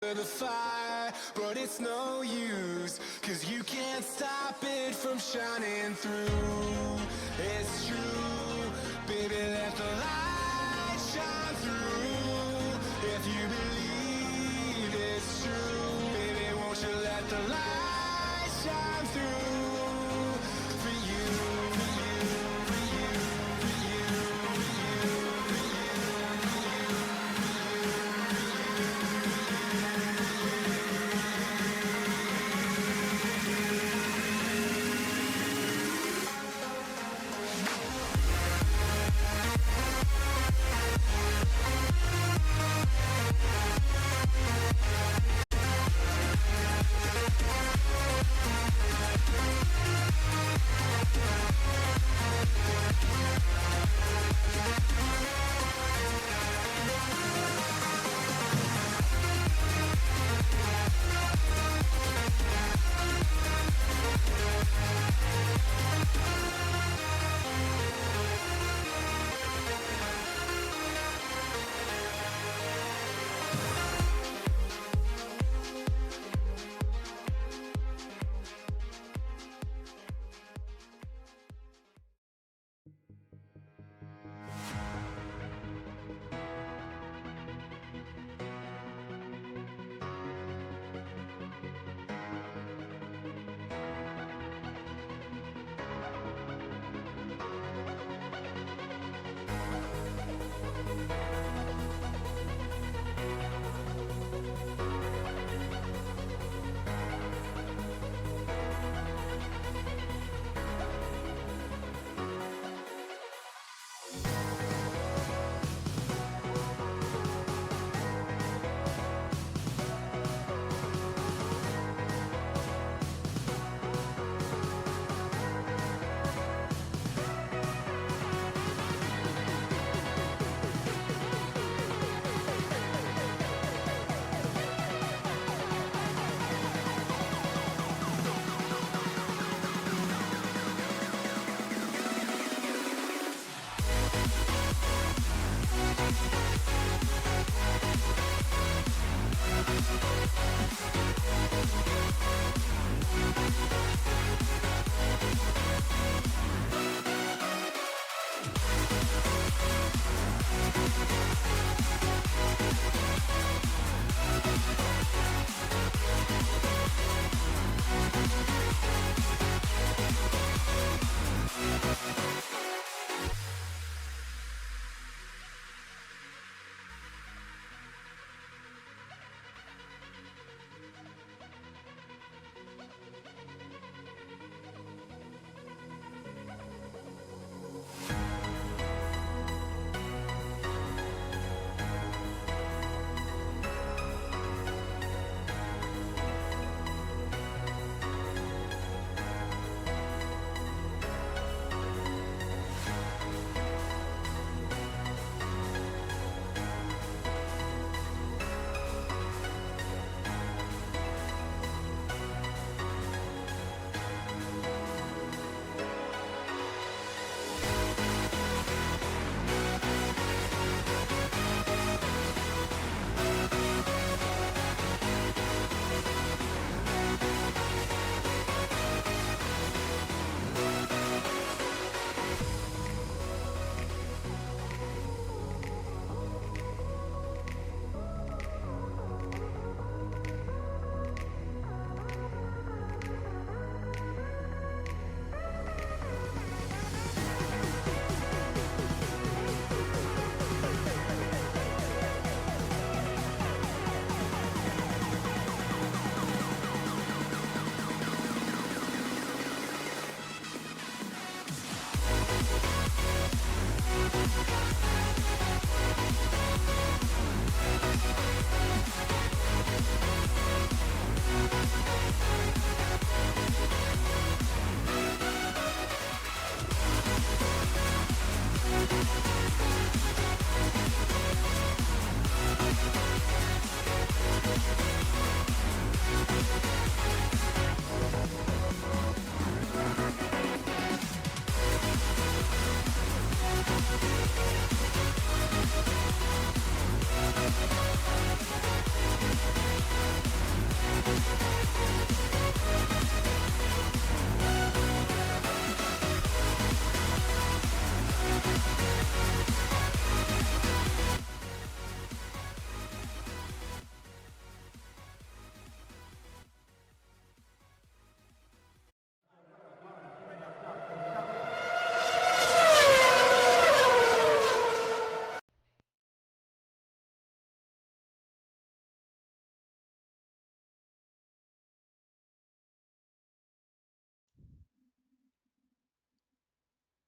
The fire, but it's no use, 'cause you can't stop it from shining through. It's true, baby, let the light shine through. If you believe it's true, baby, won't you let the light shine through for you, for you, for you, for you, for you,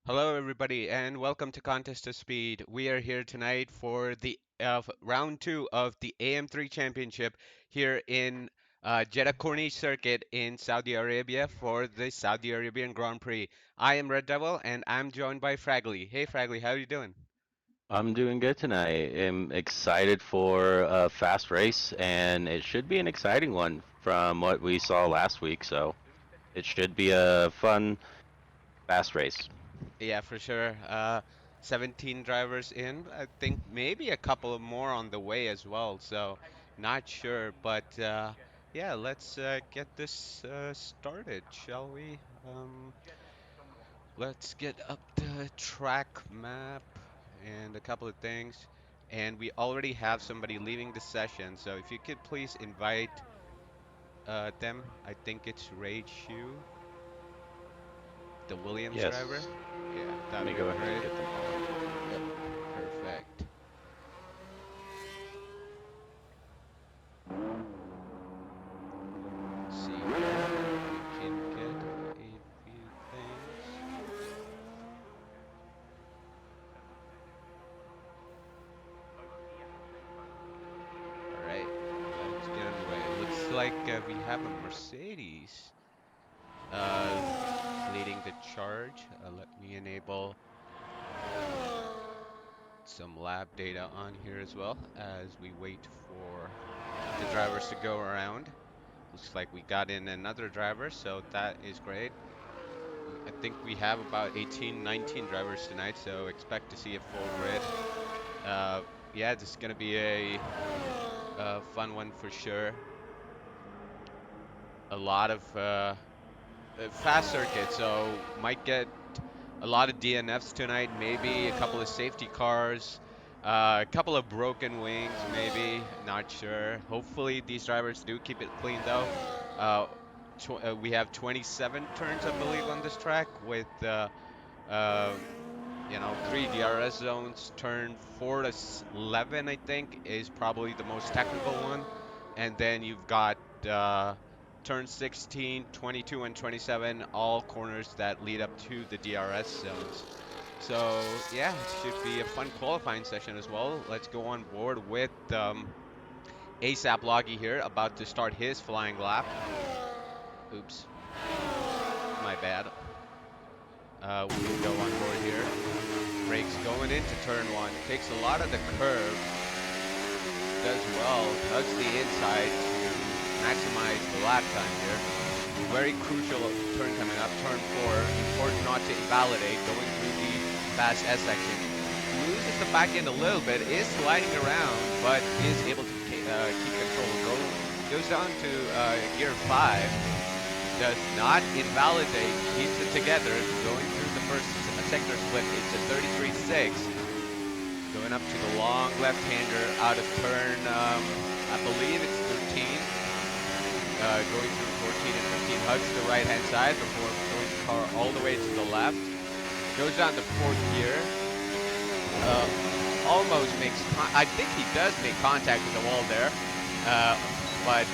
Hello, everybody, and welcome to Contest of Speed. We are here tonight for the round two of the AM3 Championship here in Jeddah Corniche Circuit in Saudi Arabia for the Saudi Arabian Grand Prix. I am Red Devil, and I'm joined by Fragley. Hey, Fragley, how are you doing? I'm doing good tonight. I'm excited for a fast race, and it should be an exciting one from what we saw last week. So it should be a fun, fast race. Yeah, for sure. 17 drivers in. I think maybe a couple of more on the way as well. So not sure, but yeah, let's get this started, shall we? Let's get up the track map and a couple of things. And we already have somebody leaving the session, so if you could please invite them. I think it's Rage Shu, the Williams driver. Yes. Yeah, Let that'd me be go ahead and great. get them all up here. Yep, perfect. Let's see here if we can get a few things. All right, let's get underway. Looks like we have a Mercedes uh, leading the charge. Let me enable some lab data on here as well as we wait for the drivers to go around. Looks like we got in another driver, so that is great. I think we have about 18, 19 drivers tonight, so expect to see a full grid. Uh, yeah, this is gonna be a fun one for sure. A lot of fast circuit, so might get a lot of DNFs tonight. Maybe a couple of safety cars, a couple of broken wings, maybe. Not sure. Hopefully these drivers do keep it clean though. Uh, we have 27 turns, I believe, on this track with um, three DRS zones. Turn 4 to 11, I think, is probably the most technical one. And then you've got uh, turn 16, 22, and 27, all corners that lead up to the DRS zones. So, yeah, it should be a fun qualifying session as well. Let's go on board with ASAP Loggy here, about to start his flying lap. Oops, my bad. We can go on board here. Brakes going into turn one. Takes a lot of the curve. Does well. Hugs the inside to maximize the lap time here. Very crucial turn coming up. Turn four. Important not to invalidate. Going through the fast S section. Loses the back end a little bit. Is sliding around, but is able to keep control. Goes down to gear five. Does not invalidate. Keeps it together. Going through the first sector split. It's a 33.6. Going up to the long left-hander out of turn, I believe it's 13. Going through 14 and 15, hugs the right-hand side before throwing the car all the way to the left. Goes down to fourth gear. Almost makes, I think he does make contact with the wall there, but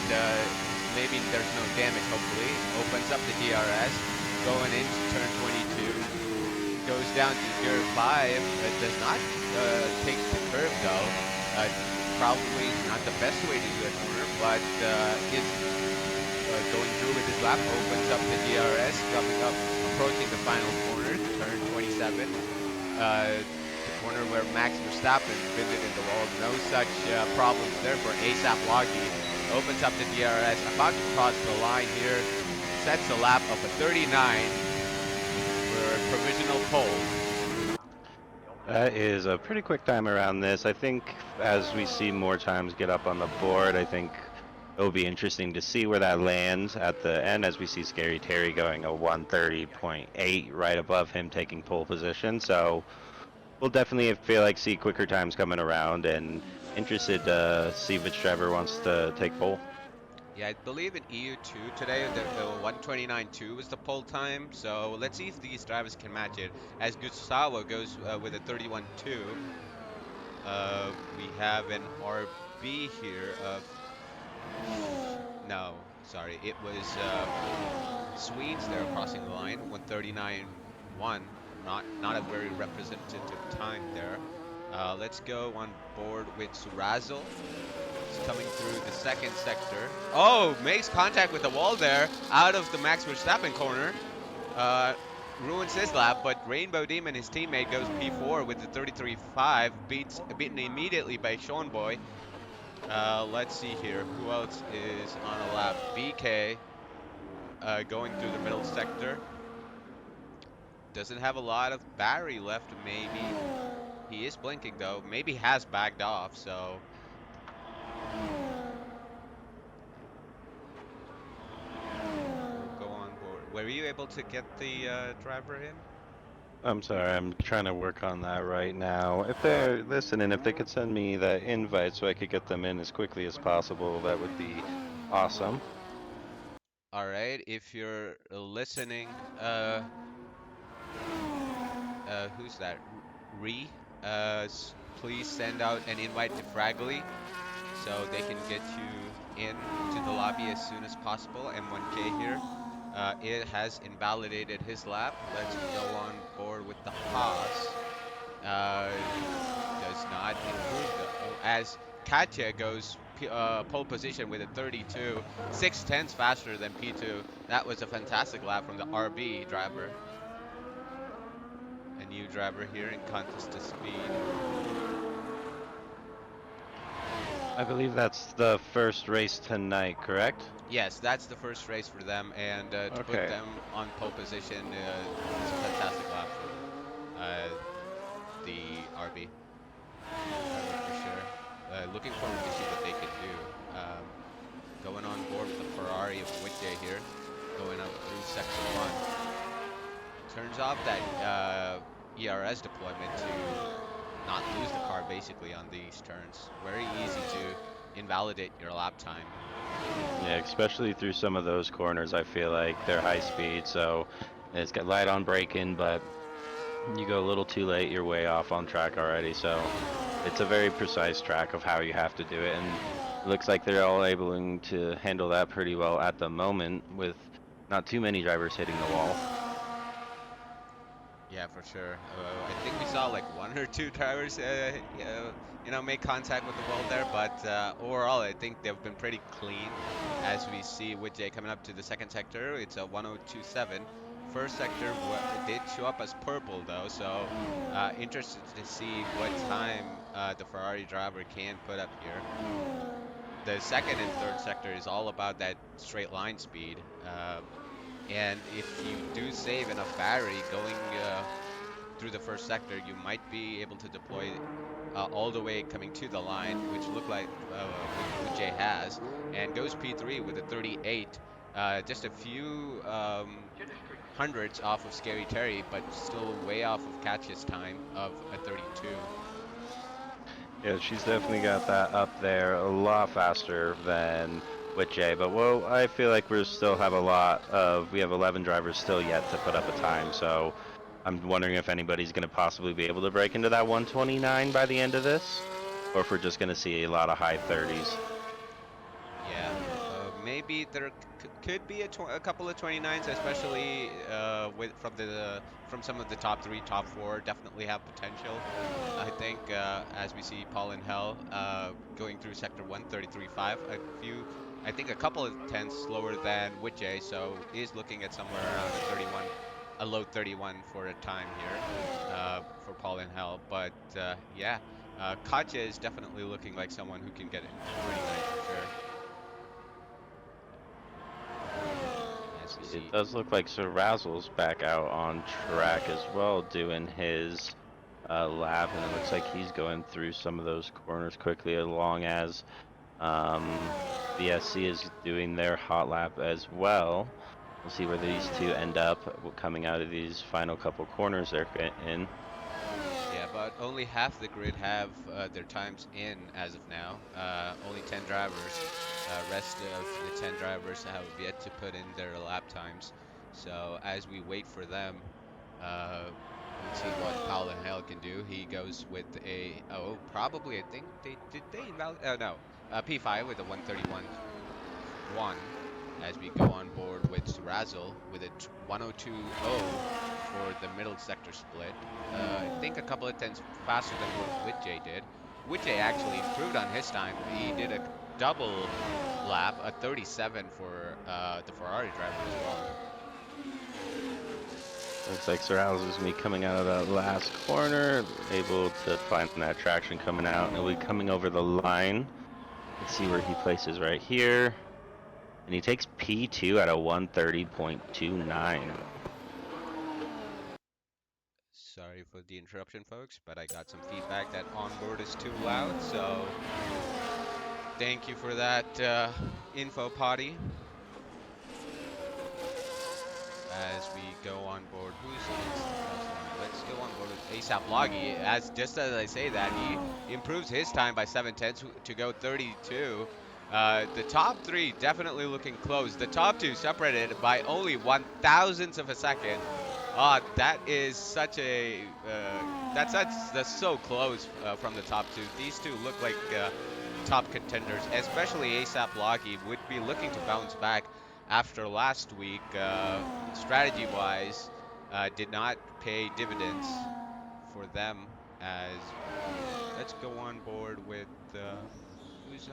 maybe there's no damage, hopefully. Opens up the DRS, going into turn 22. Goes down to gear 5. It does not take the curve though. Probably not the best way to do a corner, but is going through with his lap. Opens up the DRS, coming up, approaching the final corner, turn 27. The corner where Max Verstappen pinned it in the wall. No such problems there for ASAP Loggy. Opens up the DRS, about to cross the line here. Sets a lap of a 39. For a provisional pole. That is a pretty quick time around this. I think as we see more times get up on the board, I think it'll be interesting to see where that lands at the end as we see Scary Terry going a 130.8 right above him taking pole position. So we'll definitely feel like see quicker times coming around and interested to see which driver wants to take pole. Yeah, I believe in EU2 today, the 129.2 was the pole time. So let's see if these drivers can match it. As Gustavo goes with a 31.2, we have an RB here of no, sorry, it was Swedes there crossing the line, 139.1, not a very representative time there. Let's go on board with Surazel. He's coming through the second sector. Oh, makes contact with the wall there, out of the Max Verstappen corner. Uh, Ruins his lap, but Rainbow Demon, his teammate, goes P4 with the 33.5, beaten immediately by Sean Boy. Let's see here. Who else is on a lap? BK going through the middle sector. Doesn't have a lot of battery left, maybe. He is blinking, though. Maybe has backed off, so we'll go on board. Were you able to get the driver in? I'm sorry, I'm trying to work on that right now. If they're listening, if they could send me that invite so I could get them in as quickly as possible, that would be awesome. All right, if you're listening, who's that? Re, please send out an invite to Fraggly so they can get you in to the lobby as soon as possible. M1K here. It has invalidated his lap. Let's go on board with the Haas. Uh, does not improve though, as Katya goes pole position with a 32, 6 tenths faster than P2. That was a fantastic lap from the RB driver. A new driver here in contest to speed. I believe that's the first race tonight, correct? Yes, that's the first race for them, and to put Okay. them on pole position is a fantastic lap from the RB driver for sure. Looking forward to see what they can do. Going on board with the Ferrari of Witjay here, going up through sector one. Turns off that ERS deployment to not lose the car basically on these turns. Very easy to invalidate your lap time. Yeah, especially through some of those corners, I feel like they're high speed, so it's got light on braking, but you go a little too late, you're way off on track already. So it's a very precise track of how you have to do it, and it looks like they're all able to handle that pretty well at the moment with not too many drivers hitting the wall. Yeah, for sure. I think we saw like one or two drivers, make contact with the wall there, but overall, I think they've been pretty clean. As we see with Jay coming up to the second sector, it's a 1027. First sector did show up as purple though, so interested to see what time the Ferrari driver can put up here. The second and third sector is all about that straight line speed. And if you do save enough battery going through the first sector, you might be able to deploy all the way coming to the line, which look like Jay has, and goes P3 with a 38. Just a few hundreds off of Scary Terry, but still way off of Catch's time of a 32. Yeah, she's definitely got that up there a lot faster than with Jay. But well, I feel like we still have we have 11 drivers still yet to put up a time. So I'm wondering if anybody's going to possibly be able to break into that 129 by the end of this, or if we're just going to see a lot of high 30s. Yeah, maybe there could be a couple of 29s, especially from some of the top three, top four, definitely have potential. I think as we see Paul and Hell going through sector 133.5, I think a couple of tenths slower than Witjay, so is looking at somewhere around a 31, a low 31 for a time here for Paul and Hell. But yeah, Katja is definitely looking like someone who can get into 29 for sure. As we It see. does look like Sir Razzle's back out on track as well, doing his lap, and it looks like he's going through some of those corners quickly, as long as VSC is doing their hot lap as well. We'll see where these two end up coming out of these final couple corners they're in. Yeah, but only half the grid have their times in as of now. Only 10 drivers. Rest of the 10 drivers have yet to put in their lap times. So as we wait for them, let's see what Paul Hell can do. He goes with a probably I think they invalid no P5 with a 131.1 as we go on board with Razzle with a 102.0 for the middle sector split. I think a couple of tenths faster than what Whitjay did. Whitjay actually improved on his time. He did a double lap, a 37 for the Ferrari driver as well. Looks like Sir Alex is going to be coming out of that last corner, able to find that traction coming out, and he'll be coming over the line. Let's see where he places right here. And he takes P2 at a 130.29. Sorry for the interruption, folks, but I got some feedback that onboard is too loud, so thank you for that info, Potty. As we go on board, who's next? Let's go on board with ASAP Loggy. Just as I say that, he improves his time by 7 tenths to go 32. The top three definitely looking close. The top two separated by only 1/1000th of a second. That is such a that's so close from the top two. These two look like top contenders, especially ASAP Loggy would be looking to bounce back after last week. Strategy-wise, did not pay dividends for them. As let's go on board with who's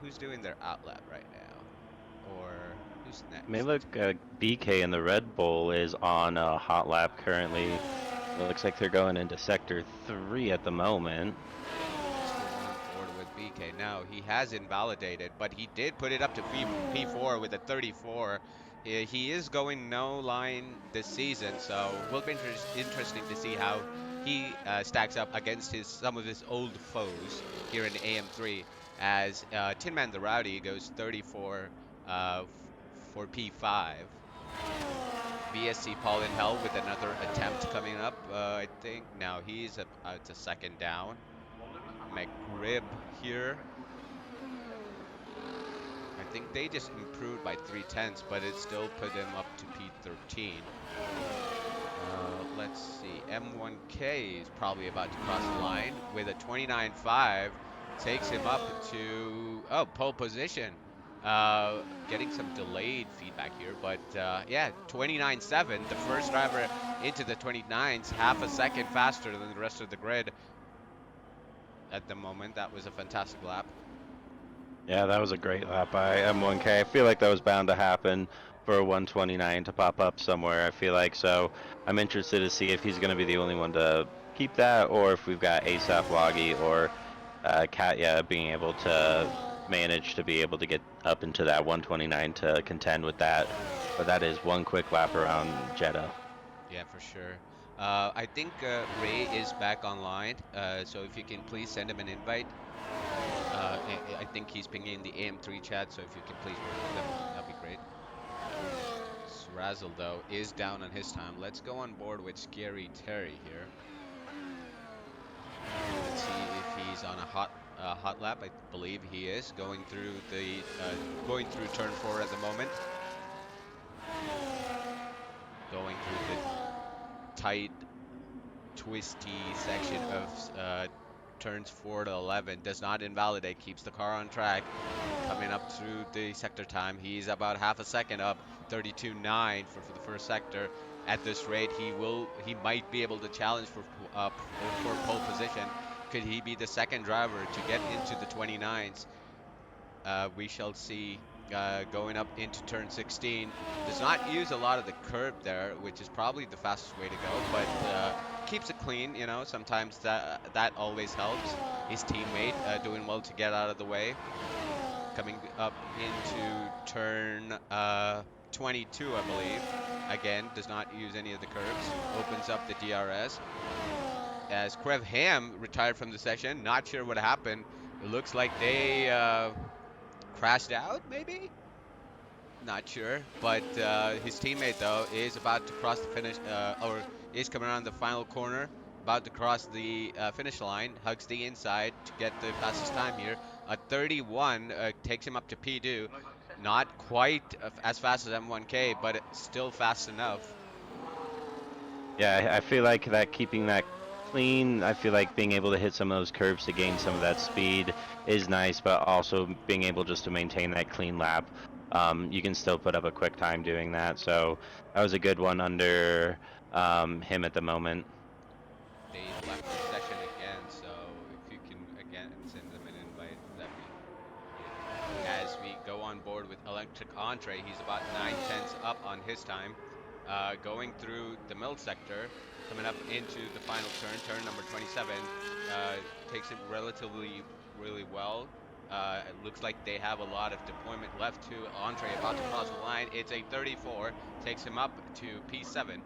who's doing their outlap right now, or who's May next? look BK in the Red Bull is on a hot lap currently. It looks like they're going into sector 3 at the moment. Let's go on forward with BK. Now, he has invalidated, but he did put it up to P4 with a 34. He is going no line this season, so will be interesting to see how he stacks up against some of his old foes here in AM3. As Tin Man the Rowdy goes 34 for P5. VSC Paul in Hell with another attempt coming up. I think now he's it's a second down. McRib here. I think they just improved by 3 tenths, but it still put them up to P13. Let's see. M1K is probably about to cross the line with a 29.5. Takes him up to pole position. Getting some delayed feedback here, but yeah, 29.7. The first driver into the 29s, half a second faster than the rest of the grid at the moment. That was a fantastic lap. Yeah, that was a great lap by M1K. I feel like that was bound to happen for a 129 to pop up somewhere. I feel like so. I'm interested to see if he's going to be the only one to keep that, or if we've got ASAP Loggy or Katya being able to manage to be able to get up into that 129 to contend with that. But that is one quick lap around Jeddah. Yeah, for sure. I think Ray is back online, so if you can please send him an invite. I think he's pinging the AM3 chat, so if you can please work with him, that'd be great. Razzle, though, is down on his time. Let's go on board with Scary Terry here. Let's see if he's on a hot lap. I believe he is going through turn 4 at the moment. Going through the tight, twisty section of turns 4 to 11. Does not invalidate, keeps the car on track. Coming up through the sector time, he's about half a second up, 32.9 for the first sector. At this rate, he might be able to challenge for pole position. Could he be the second driver to get into the 29s? We shall see. Going up into turn 16, does not use a lot of the curb there, which is probably the fastest way to go, but keeps it clean. You know, sometimes that always helps. His teammate doing well to get out of the way. Coming up into turn 22, I believe. Again, does not use any of the curbs. Opens up the DRS. As Krev Ham retired from the session, not sure what happened. It looks like they crashed out, maybe? Not sure, but his teammate though is about to cross the finish, or is coming around the final corner, about to cross the finish line. Hugs the inside to get the fastest time here. 31 takes him up to P2. Not quite as fast as M1K, but still fast enough. Yeah, I feel like that keeping that clean, I feel like being able to hit some of those curves to gain some of that speed is nice, but also being able just to maintain that clean lap. You can still put up a quick time doing that. So that was a good one under him at the moment. They left the session again, so if you can again send them an invite, that'd be great. As we go on board with Electric Entree, he's about 9 tenths up on his time. Going through the middle sector, coming up into the final turn, turn number 27, takes it relatively really well. It looks like they have a lot of deployment left to Entree about to cross the line. It's a 34, takes him up to P7.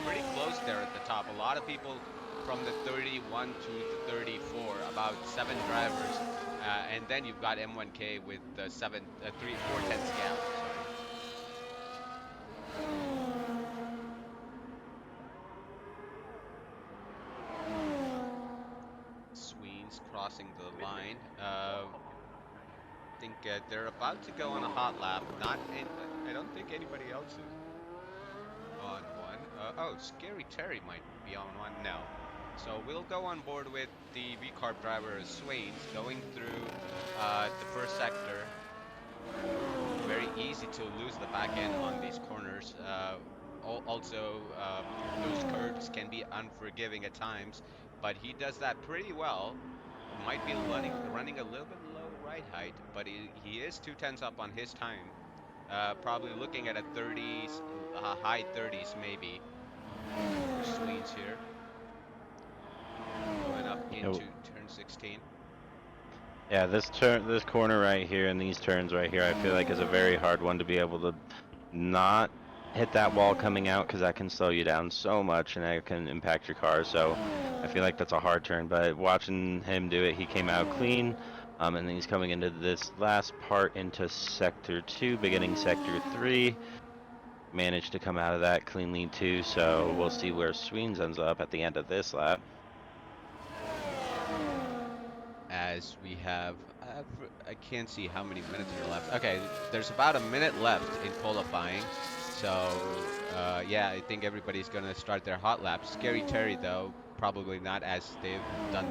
Pretty close there at the top. A lot of people from the 31 to the 34, about 7 drivers, and then you've got M1K with the 4 tenths gap. Sorry. Sweens crossing the line. Think they're about to go on a hot lap. Not, in, I don't think anybody else is on one. Oh, Scary Terry might be on one. No. So we'll go on board with the V-Carb driver Swains going through the first sector. Very easy to lose the back end on these corners. Also, those curves can be unforgiving at times, but he does that pretty well. Might be running a little bit low right height, but he is 2 tenths up on his time. Probably looking at a 30s, high 30s maybe for Sweens here. Going up into turn 16. Yeah, this corner right here, and these turns right here, I feel like is a very hard one to be able to not hit that wall coming out, because that can slow you down so much and that can impact your car. So I feel like that's a hard turn, but watching him do it, he came out clean. And then he's coming into this last part into sector 2, beginning sector 3. Managed to come out of that cleanly too, so we'll see where Sweens ends up at the end of this lap. As we have, I can't see how many minutes are left. Okay, there's about a minute left in qualifying. So, yeah, I think everybody's going to start their hot laps. Scary Terry, though, probably not, as they've done.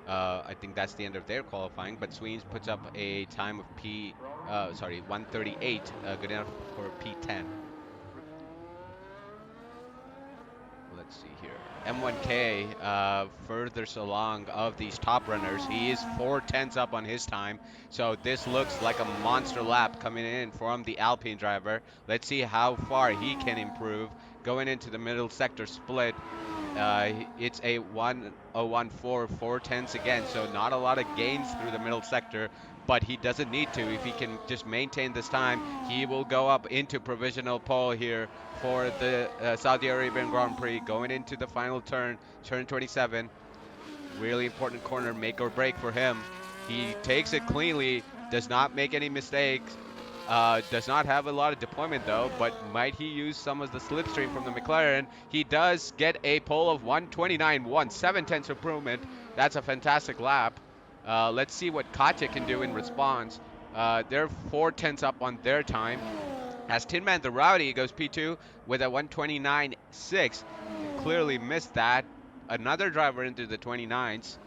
I think that's the end of their qualifying. But Sweens puts up a time of 1:38, good enough for P10. Let's see here. M1K, furthest along of these top runners. He is 4 tenths up on his time. So this looks like a monster lap coming in from the Alpine driver. Let's see how far he can improve. Going into the middle sector split, it's a 1:01.4, 4 tenths again. So not a lot of gains through the middle sector, but he doesn't need to. If he can just maintain this time, he will go up into provisional pole here for the Saudi Arabian Grand Prix, going into the final turn, turn 27. Really important corner, make or break for him. He takes it cleanly, does not make any mistakes. Does not have a lot of deployment though, but might he use some of the slipstream from the McLaren? He does get a pole of 1:29.1, 7 tenths improvement. That's a fantastic lap. Let's see what Katya can do in response. They're 4 tenths up on their time. As Tin Man the Rowdy goes P2 with a 1:29.6. Clearly missed that. Another driver into the 29s.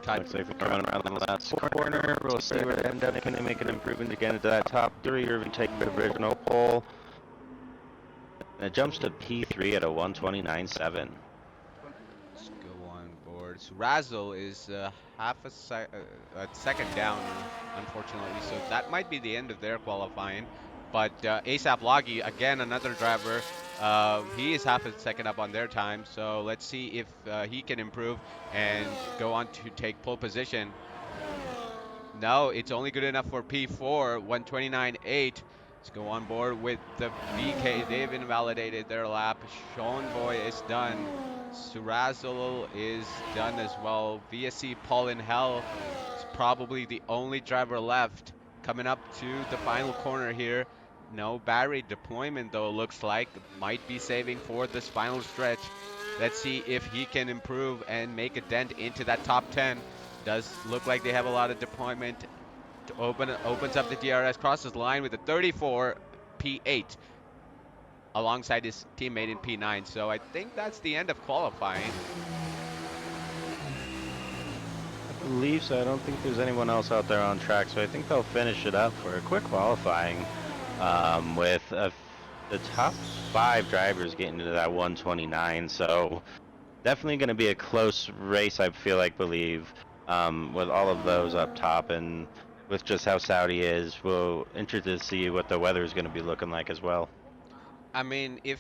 Looks like we're coming around the last corner. We'll see where they end up. Can they make an improvement again into that top 3, or even take the original pole? And it jumps to P3 at a 1:29.7. Let's go on board. So Razzle is half a second down, unfortunately. So that might be the end of their qualifying. But ASAP Loggy, again, another driver. He is half a second up on their time. So let's see if he can improve and go on to take pole position. No, it's only good enough for P4, 1:29.8. Let's go on board with the VK. They've invalidated their lap. Sean Boy is done. Surazol is done as well. VSC Paul in Hell is probably the only driver left coming up to the final corner here. No battery deployment though, looks like. Might be saving for this final stretch. Let's see if he can improve and make a dent into that top 10. Does look like they have a lot of deployment. Opens up the DRS, crosses the line with a 34 P8 alongside his teammate in P9. So I think that's the end of qualifying. I believe so. I don't think there's anyone else out there on track, so I think they'll finish it up for a quick qualifying with the top 5 drivers getting to that 129. So definitely going to be a close race, I feel like, with all of those up top, and with just how Saudi is, we'll interested to see what the weather is going to be looking like as well. I mean, if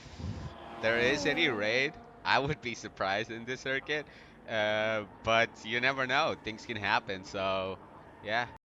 there is any raid, I would be surprised in this circuit. But you never know. Things can happen. So, yeah.